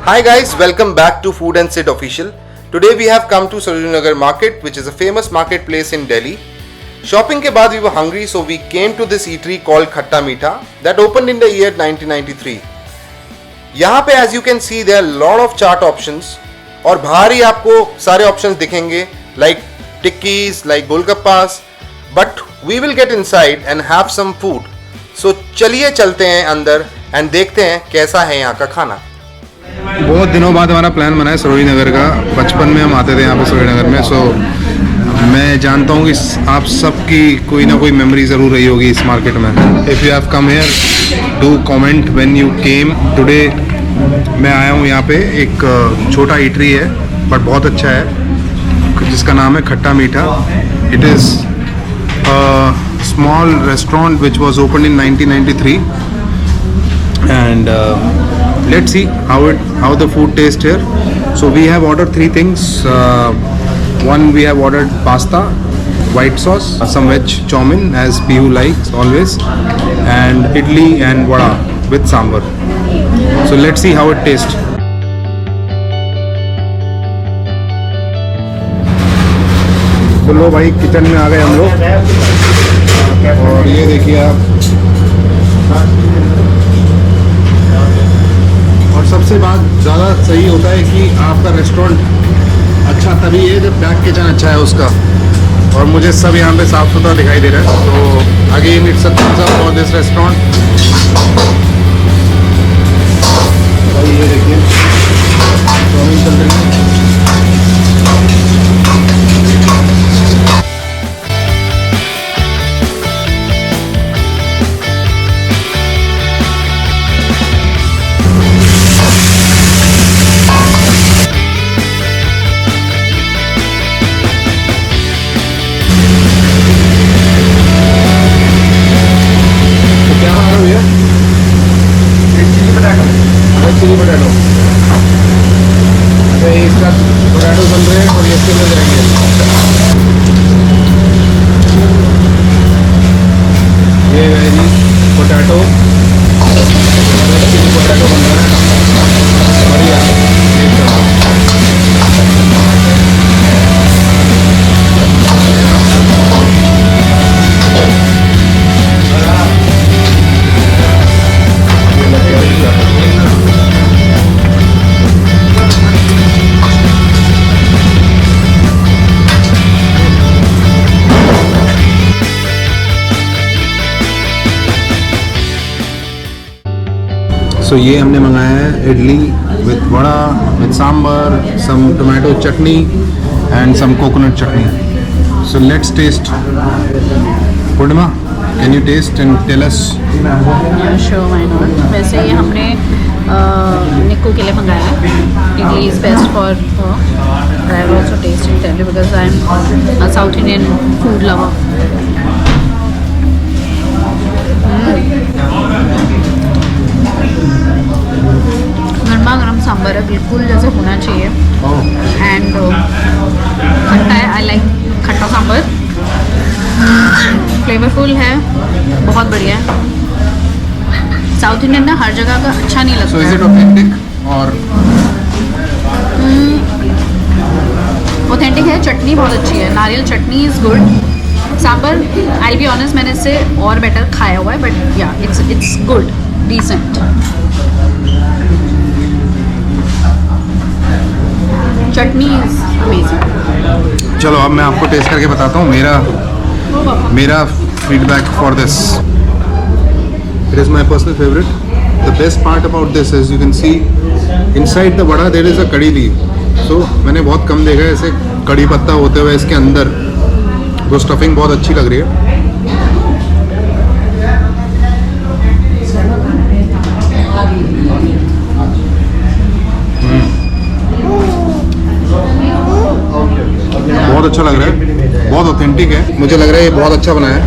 Hi guys, welcome back to Food and Sit Official. Today we have come to Sarojini Nagar Market, which is a famous marketplace in Delhi. Shopping के बाद we were hungry, so we came to this eatery called Khatta Meetha that opened in the year 1993. यहाँ पे as you can see there are lot of chaat options और बाहर ही आपको सारे options दिखेंगे like tikkis, like golgappas, but we will get inside and have some food. So चलिए चलते हैं अंदर and देखते हैं कैसा है यहाँ का खाना. बहुत दिनों बाद हमारा प्लान बना है सरोजनी नगर का. बचपन में हम आते थे यहाँ पे सरोजनी नगर में. सो मैं जानता हूँ कि आप सबकी कोई ना कोई मेमोरी ज़रूर रही होगी इस मार्केट में. If you have come here do comment when you came today. मैं आया हूँ यहाँ पे. एक छोटा ईटरी है बट बहुत अच्छा है जिसका नाम है खट्टा मीठा. It is small restaurant which was open in 1993 and let's see how the food tastes here. So we have ordered three things. One, we have ordered pasta, white sauce, some veg chow mein as Pihu likes always, and idli and vada with sambar. So let's see how it tastes. तो लो भाई kitchen में आ गए हम लोग. और ये देखिए आप. और सबसे बात ज़्यादा सही होता है कि आपका रेस्टोरेंट अच्छा तभी है जब बैक किचन अच्छा है उसका. और मुझे सब यहाँ पे साफ़ सुथरा दिखाई दे रहा है. तो again it's a thumbs up for this restaurant. ये देखिए चाउमीन चल रही है. Chilli potato. अच्छा ये इसका पोटैटो बन रहे हैं और ये इसके अंदर जाएंगे. ये है जी पोटैटो. चिली पोटैटो बन रहा है बढ़िया एकदम. तो ये हमने मंगाया है idli with vada with sambar, some tomato chutney and some coconut chutney. So let's taste. Purnima can you taste and tell us. Sure why not. वैसे ये हमने निक्कू के लिए मंगाया है. Idli is best for I will also taste it tell you because I am a south Indian food lover. गर्मा गर्म सांभर है बिल्कुल जैसे होना चाहिए. एंड खट्टा है. आई लाइक खट्टा सांभर. फ्लेवरफुल है. बहुत बढ़िया है. साउथ इंडियन ना हर जगह का अच्छा नहीं लगता. सो इज इट ऑथेंटिक और ऑथेंटिक है. चटनी बहुत अच्छी है. नारियल chutney is good. Sambar I be honest मैंने इससे और बेटर खाया हुआ है but yeah it's good decent. Chutney is amazing. चलो अब मैं आपको टेस्ट करके बताता हूँ मेरा feedback for this. It is my personal favourite. The best part about this is you can see inside the vada there is अ कड़ी लीव. सो मैंने बहुत कम देखा है ऐसे कड़ी पत्ता होते हुए इसके अंदर. तो स्टफिंग बहुत अच्छी लग रही है. बहुत अच्छा लग रहा है. बहुत ऑथेंटिक है. मुझे लग रहा है ये बहुत अच्छा बना है.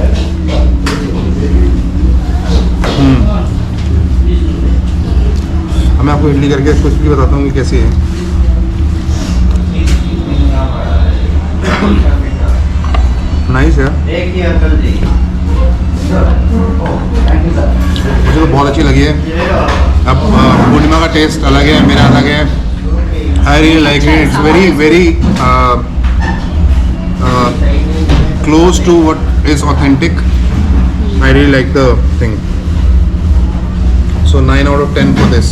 अब मैं आपको इडली करके कुछ भी बताता हूँ कि कैसी है. नाइस है. मुझे तो बहुत अच्छी लगी है. अब पूर्णिमा का टेस्ट अलग है, मेरा अलग है. I really like it. It's very very close to what is authentic. I really like the thing. So 9 out of 10 for this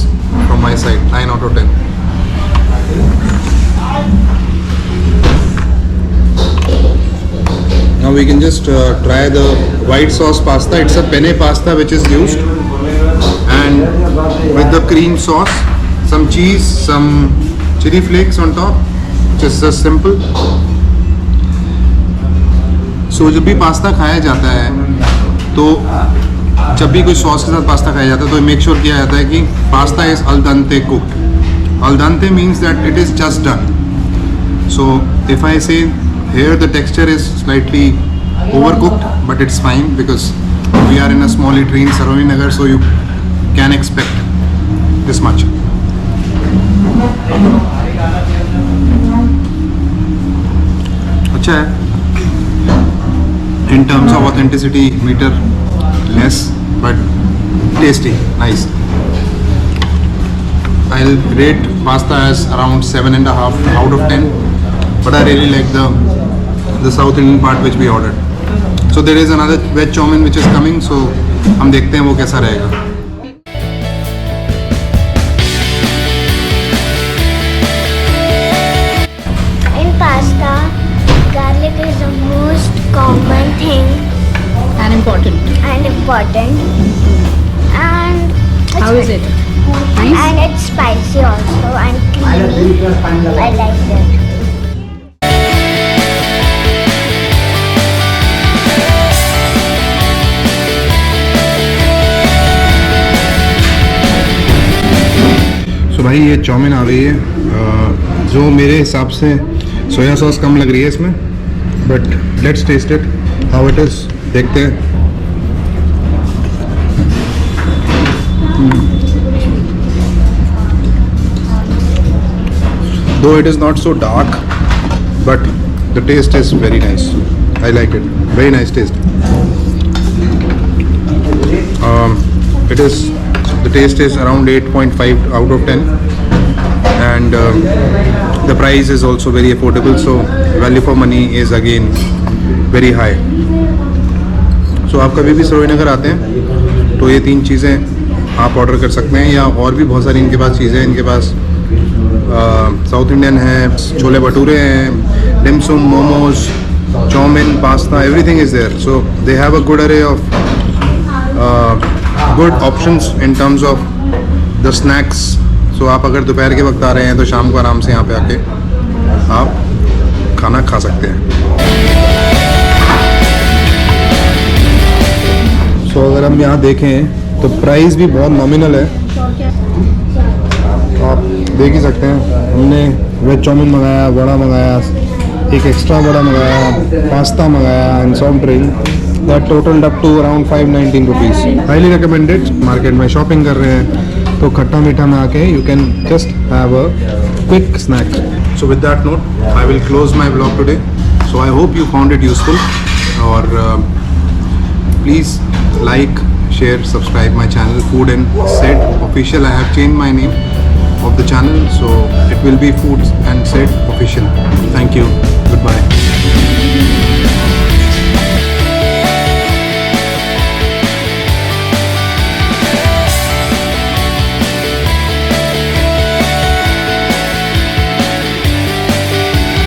from my side. 9 out of 10. Now we can just try the white sauce pasta. It's a penne pasta which is used, and with the cream sauce, some cheese, some chili flakes on top. Just simple. सो जब भी pasta खाया जाता है, तो जब भी कोई sauce के साथ पास्ता खाया जाता है तो मेक श्योर किया जाता है कि pasta is al dente cooked. Al dente means that it is just done. So if I say here the texture is slightly over cooked, but it's fine because we are in a small eatery in Sarojini Nagar, so you can expect this much. अच्छा है. In terms of authenticity, meter less, but tasty, nice. I'll rate pasta as around 7.5 out of 10, but I really like the South Indian part which we ordered. So there is another veg chow mein which is coming, so हम देखते हैं वो कैसा रहेगा. In pasta, garlic is the most common thing And important. and important. And How is it? Nice? And it's spicy also and creamy. I like that. सो भाई ये chowmein आ गई है, जो मेरे हिसाब से सोया सॉस कम लग रही है इसमें, but let's taste it how it is. देखते हैं. Though it is not so dark, but the taste is very nice. I like it. Very nice taste. It is, the taste is around 8.5 out of 10, and the price is also very affordable, so value for money is again very high. So आप कभी भी सरोजिनी नगर आते हैं तो ये 3 चीज़ें आप order कर सकते हैं, या और भी बहुत सारी इनके पास चीज़ें हैं. इनके पास साउथ इंडियन है, छोले भटूरे हैं, dim sum, momos, chowmein, pasta, everything is there. So they have a good array of good options in terms of the snacks. सो आप अगर दोपहर के वक्त आ रहे हैं तो शाम को आराम से यहाँ पे आके आप खाना खा सकते हैं. सो अगर हम यहाँ देखें तो प्राइस भी बहुत नॉमिनल है. आप देख ही सकते हैं. हमने वेज चाउमीन मंगाया, वड़ा मंगाया, एक एक्स्ट्रा वड़ा मंगाया, पास्ता मंगाया and soft drink. That totalled up to around 519 rupees. Highly recommended. Market में शॉपिंग कर रहे हैं तो खट्टा मीठा में आके you can just have a quick snack. So with that note I will close my blog today. So I hope you found it useful, और please like, share, subscribe my channel Food and Said Official. I have changed my name of the channel, so it will be Food and Said Official. Thank you. Goodbye.